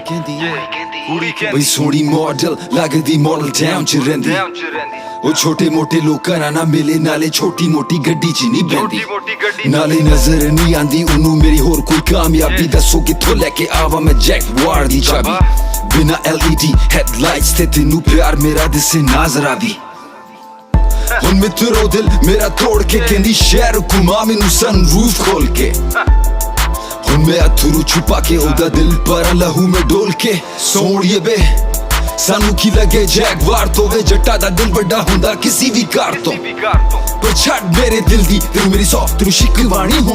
कहंदी बई सोहनी मॉडल लगदी model town च रहिंदी ओ छोटे मोटे लोकां ना मिले नाले छोटी मोटी गड्डी च नहीं बहंदी नाले नजर नहीं आंदी उन्नू मेरी होर कोई कामयाबी दसो कित्थों लेके आवा मैं जैगवार दी चाबी बिना LED हेडलाइट्स ते तेनू प्यार मेरा दिसे नाजर आवी हुन मित्रो दिल मेरा तोड़ के कहंदी शहर घुमा मैनू सनरूफ खोल के हुन मैं अथरू छुपा के ओदा दिल पर लहू में डोल के सोहणिए बे सानू की लगे जैगवार तो वे जट्टा दा दिल बड़ा हुंदा किसी भी कार तो पर छड़ मेरे दिल दी तेनू मेरी सौ तेनू शिकवानी हो